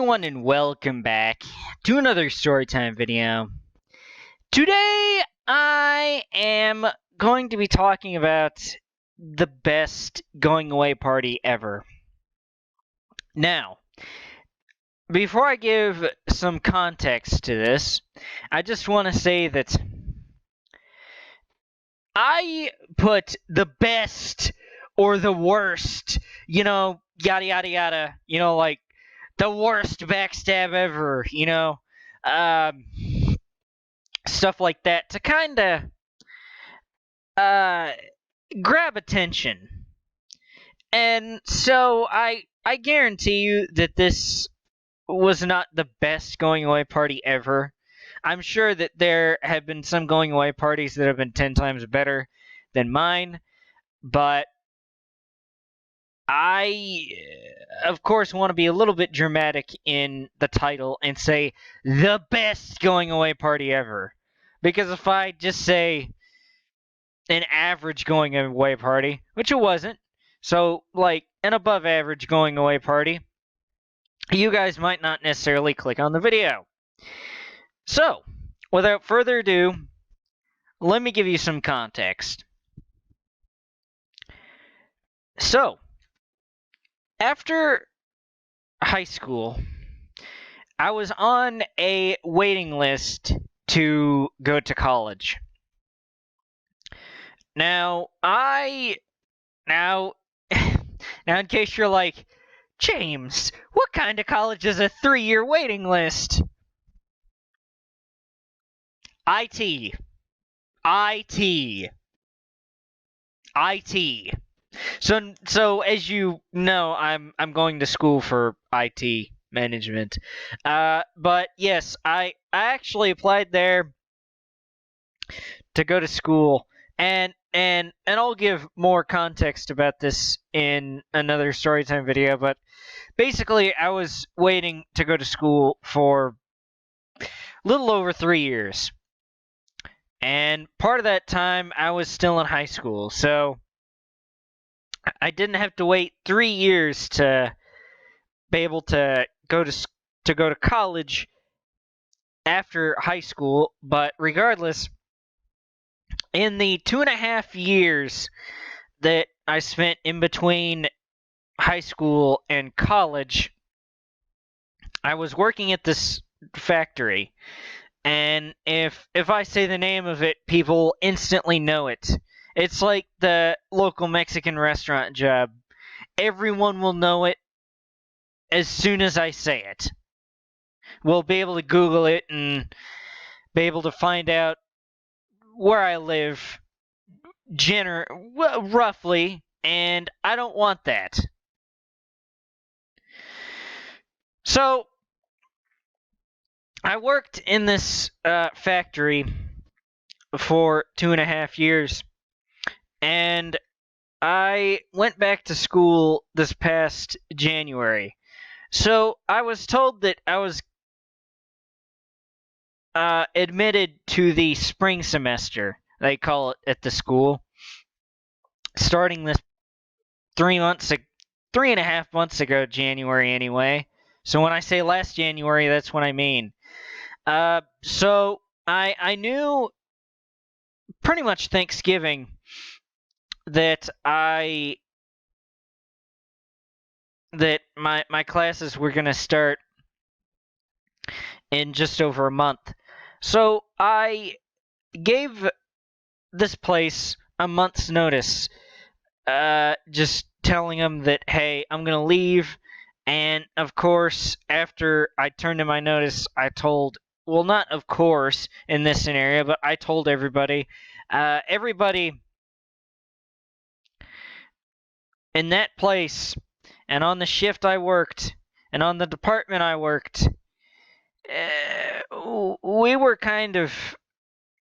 everyone, and welcome back to another Storytime video. Today, I am going to be talking about the best going away party ever. Now, before I give some context to this, I just want to say that I put the best or the worst, yada yada yada, like the worst backstab ever, stuff like that to kind of uh, grab attention. And so I guarantee you that this was not the best going away party ever. I'm sure that there have been some going away parties that have been 10 times better than mine, but I, of course, want to be a little bit dramatic in the title and say the best going away party ever. Because if I just say an average going away party, which it wasn't, so like an above average going away party, you guys might not necessarily click on the video. So, without further ado, let me give you some context. So, after high school, I was on a waiting list to go to college. Now, now, in case you're like, James, what kind of college is a 3-year waiting list? IT. So as you know, I'm going to school for IT management. But yes, I actually applied there to go to school, and I'll give more context about this in another storytime video, but basically I was waiting to go to school for a little over 3 years. And part of that time I was still in high school, so I didn't have to wait 3 years to be able to go to college after high school. But regardless, in the 2.5 years that I spent in between high school and college, I was working at this factory. And if I say the name of it, people instantly know it. It's like the local Mexican restaurant job. Everyone will know it as soon as I say it. We'll be able to Google it and be able to find out where I live, roughly, and I don't want that. So, I worked in this factory for 2.5 years, and I went back to school this past January. So I was told that I was admitted to the spring semester, they call it at the school, starting this 3.5 months ago, January anyway. So when I say last January, that's what I mean. So I knew pretty much Thanksgiving that my classes were gonna start in just over a month. So I gave this place a month's notice, just telling them that, hey, I'm gonna leave. And of course, after I turned in my notice, I told, well, not of course in this scenario, but I told everybody in that place, and on the shift I worked, and on the department I worked, we were kind of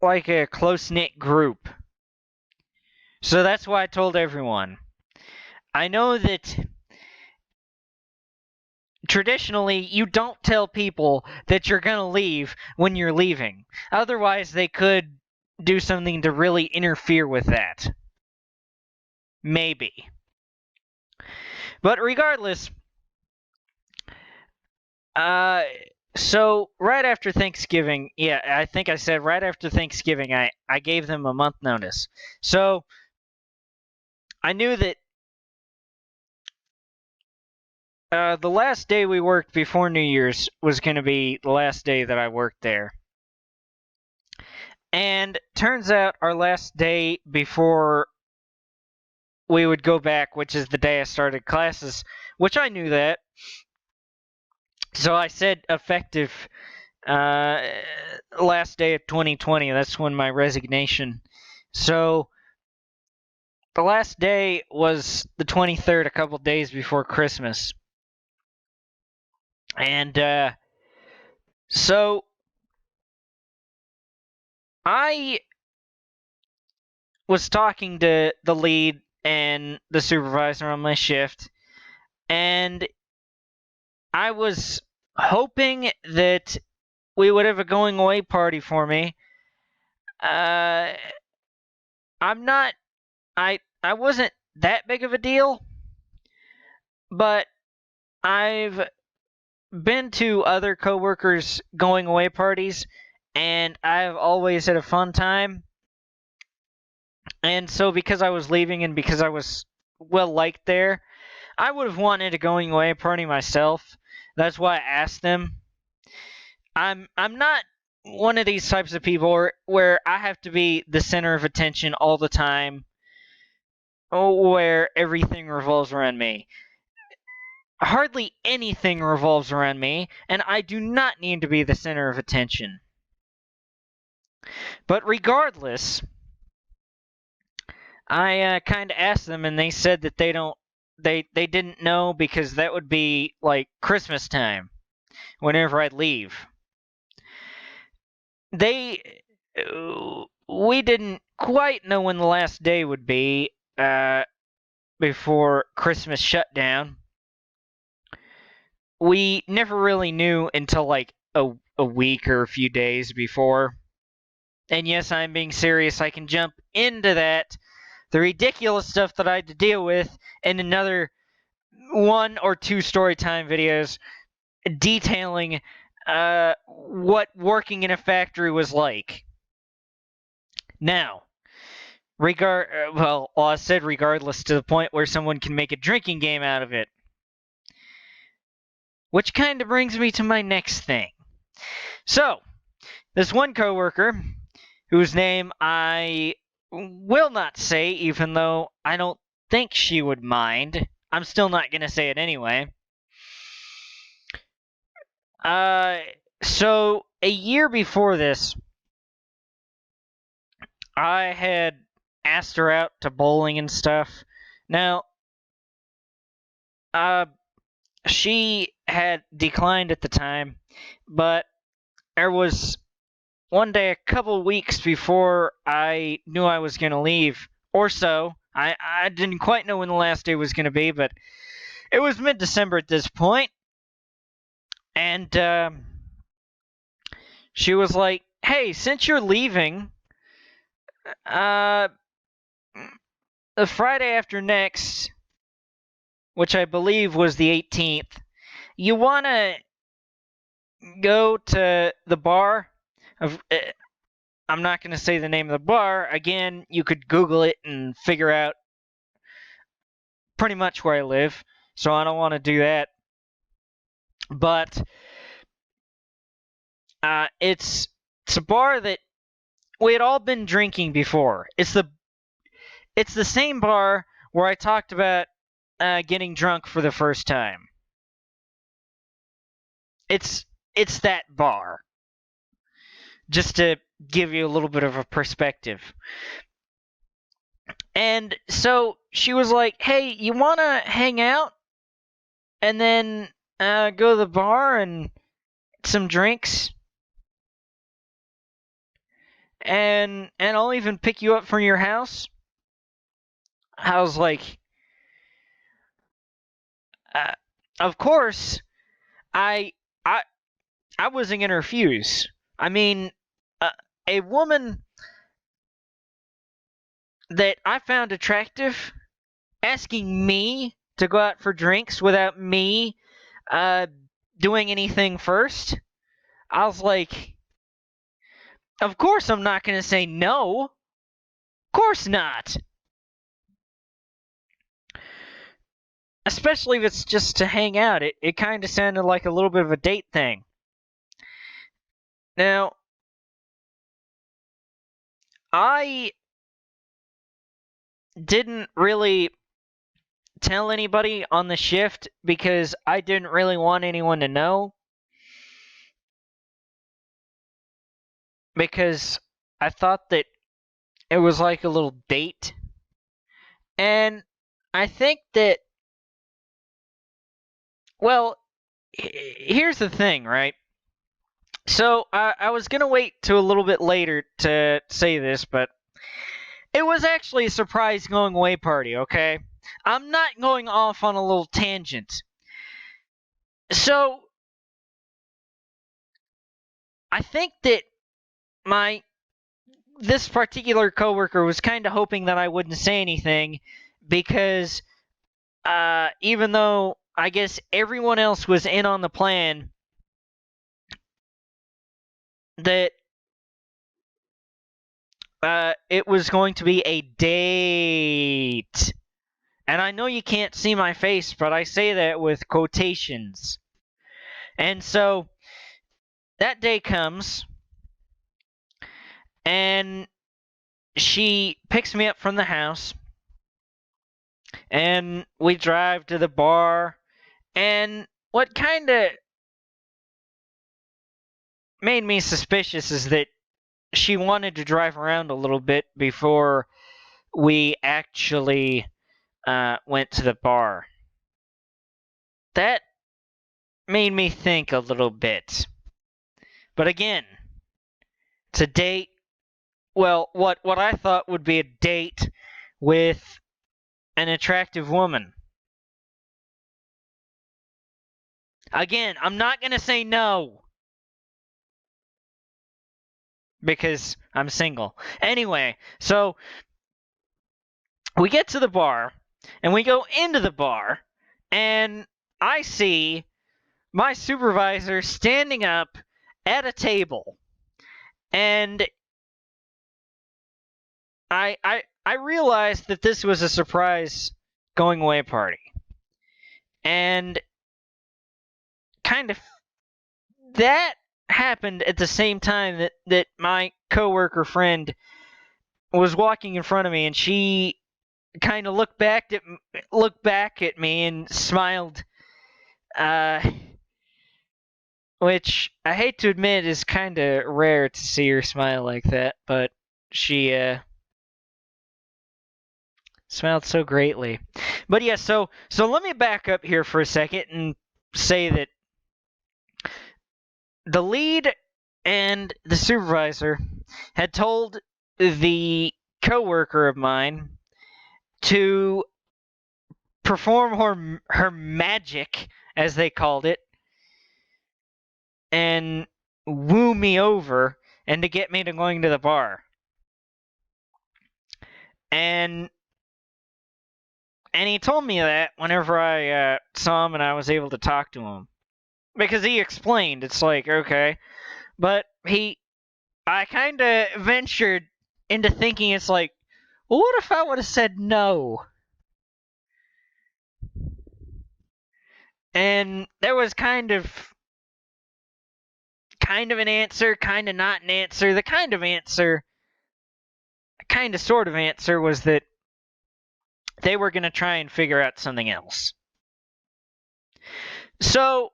like a close-knit group. So that's why I told everyone. I know that traditionally you don't tell people that you're gonna leave when you're leaving. Otherwise, they could do something to really interfere with that. Maybe. But regardless, Uh, so right after Thanksgiving, yeah, I think I said right after Thanksgiving, I gave them a month notice. So I knew that the last day we worked before New Year's was going to be the last day that I worked there. And turns out our last day before we would go back, which is the day I started classes, which I knew that. So I said effective last day of 2020. That's when my resignation. So the last day was the 23rd, a couple days before Christmas. And so I was talking to the lead and the supervisor on my shift, and I was hoping that we would have a going away party for me. Uh, I'm not. I wasn't that big of a deal, but I've been to other coworkers' going away parties, and I've always had a fun time. And so, because I was leaving and because I was well liked there, I would have wanted a going away party myself. That's why I asked them. I'm not one of these types of people where I have to be the center of attention all the time, where everything revolves around me. Hardly anything revolves around me, and I do not need to be the center of attention. But regardless, I kind of asked them, and they said that they didn't know because that would be like Christmas time, whenever I'd leave. We didn't quite know when the last day would be before Christmas shut down. We never really knew until like a week or a few days before. And yes, I'm being serious. I can jump into that, the ridiculous stuff that I had to deal with, in another 1 or 2 story time videos detailing what working in a factory was like. Now, I said regardless to the point where someone can make a drinking game out of it. Which kind of brings me to my next thing. So, this one coworker, whose name I will not say, even though I don't think she would mind. I'm still not gonna say it anyway. So a year before this, I had asked her out to bowling and stuff. Now, she had declined at the time, but there was one day, a couple weeks before I knew I was gonna leave, or so. I didn't quite know when the last day was gonna be, but it was mid-December at this point, and she was like, "Hey, since you're leaving, uh, the Friday after next, which I believe was the 18th, you wanna go to the bar of?" I'm not going to say the name of the bar. Again, you could Google it and figure out pretty much where I live, so I don't want to do that. But it's a bar that we had all been drinking before. It's the same bar where I talked about getting drunk for the first time. It's that bar. Just to give you a little bit of a perspective. And so she was like, "Hey, you want to hang out and then go to the bar and some drinks? And I'll even pick you up from your house?" I was like, of course, I I I wasn't gonna refuse. I mean, a woman that I found attractive asking me to go out for drinks without me doing anything first, I was like, of course I'm not going to say no. Of course not. Especially if it's just to hang out. It kind of sounded like a little bit of a date thing. Now, I didn't really tell anybody on the shift because I didn't really want anyone to know. Because I thought that it was like a little date. And I think that, well, here's the thing, right? So I was going to wait to a little bit later to say this, but it was actually a surprise going away party, okay? I'm not going off on a little tangent. So I think that this particular coworker was kind of hoping that I wouldn't say anything because even though I guess everyone else was in on the plan that it was going to be a date. And I know you can't see my face, but I say that with quotations. And so that day comes, and she picks me up from the house, and we drive to the bar. And what kind of made me suspicious is that she wanted to drive around a little bit before we actually went to the bar. That made me think a little bit. But again, it's a date. Well, what I thought would be a date with an attractive woman. Again, I'm not going to say no because I'm single. Anyway, so we get to the bar and we go into the bar and I see my supervisor standing up at a table. And I realized that this was a surprise going away party. And kind of that happened at the same time that my coworker friend was walking in front of me and she kind of looked back at me and smiled, which I hate to admit is kind of rare to see her smile like that, but she smiled so greatly. But yeah, so let me back up here for a second and say that the lead and the supervisor had told the coworker of mine to perform her magic, as they called it, and woo me over and to get me to going to the bar. And he told me that whenever I saw him and I was able to talk to him. Because he explained, it's like, okay. But I kind of ventured into thinking it's like, well, what if I would have said no? And there was kind of an answer, kind of not an answer. The kind of sort of answer was that they were going to try and figure out something else. So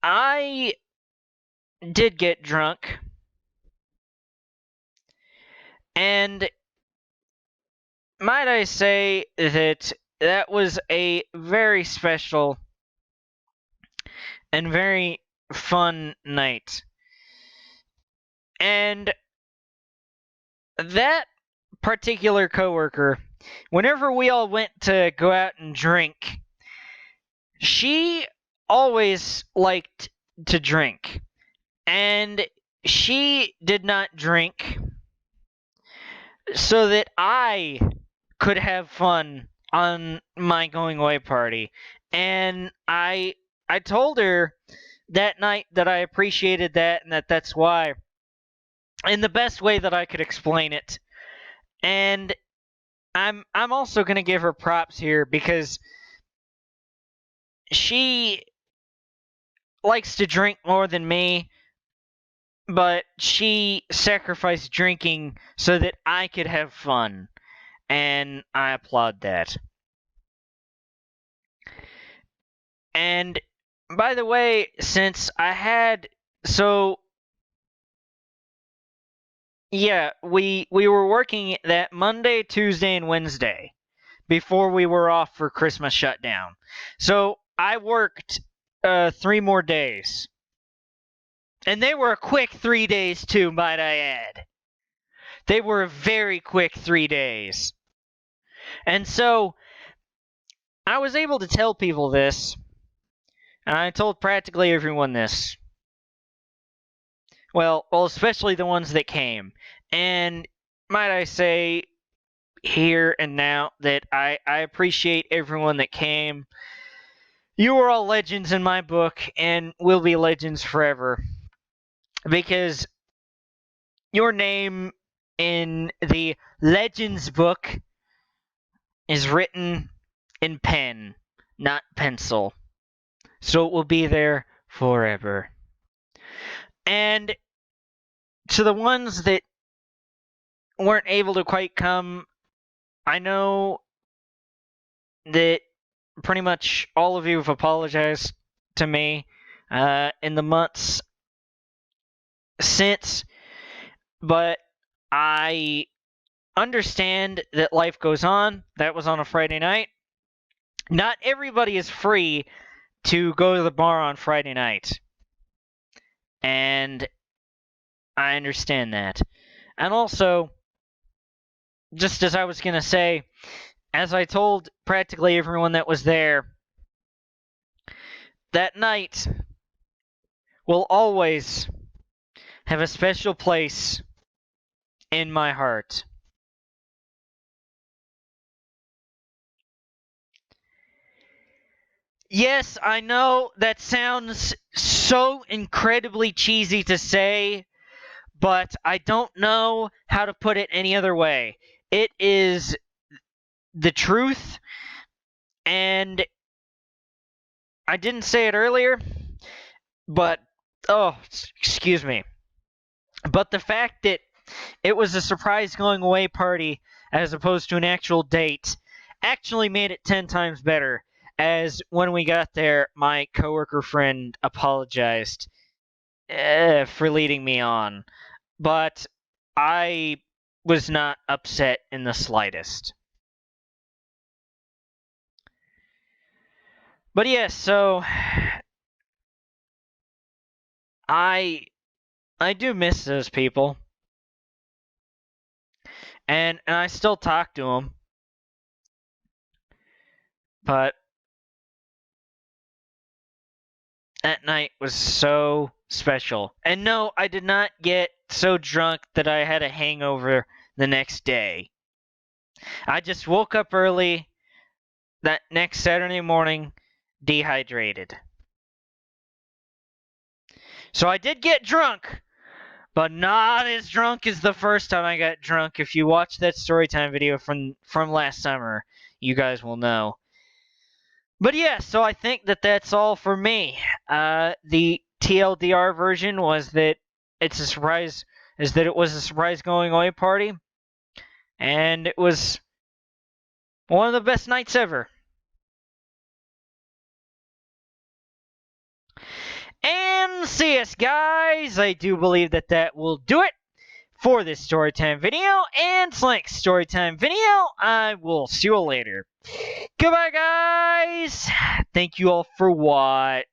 I did get drunk, and might I say that was a very special and very fun night. And that particular coworker, whenever we all went to go out and drink, she always liked to drink. And she did not drink so that I could have fun on my going away party. And I told her that night that I appreciated that and that's why, in the best way that I could explain it. And I'm also going to give her props here because she likes to drink more than me, but she sacrificed drinking so that I could have fun, and I applaud that. And by the way, since I had yeah, we were working that Monday, Tuesday, and Wednesday before we were off for Christmas shutdown. So I worked 3 more days. And they were a quick 3 days too, might I add. They were a very quick 3 days. And so I was able to tell people this, and I told practically everyone this. Well, especially the ones that came. And might I say here and now that I appreciate everyone that came. You are all legends in my book and will be legends forever. Because your name in the Legends book is written in pen, not pencil. So it will be there forever. And to the ones that weren't able to quite come, I know that pretty much all of you have apologized to me in the months since, but I understand that life goes on. That was on a Friday night. Not everybody is free to go to the bar on Friday night. And I understand that. And also, just as I was going to say, as I told practically everyone that was there, that night will always have a special place in my heart. Yes, I know that sounds so incredibly cheesy to say, but I don't know how to put it any other way. It is the truth, and I didn't say it earlier, but excuse me. But the fact that it was a surprise going away party as opposed to an actual date actually made it 10 times better, as when we got there, my coworker friend apologized for leading me on. But I was not upset in the slightest. But yes, so I do miss those people. And I still talk to them. But that night was so special. And no, I did not get so drunk that I had a hangover the next day. I just woke up early that next Saturday morning dehydrated. So I did get drunk, but not as drunk as the first time I got drunk. If you watch that storytime video from last summer, you guys will know. But yeah, so I think that that's all for me. The TLDR version was that it was a surprise going away party, and it was one of the best nights ever. And CS guys, I do believe that that will do it for this storytime video and next storytime video. I will see you all later. Goodbye, guys. Thank you all for watching.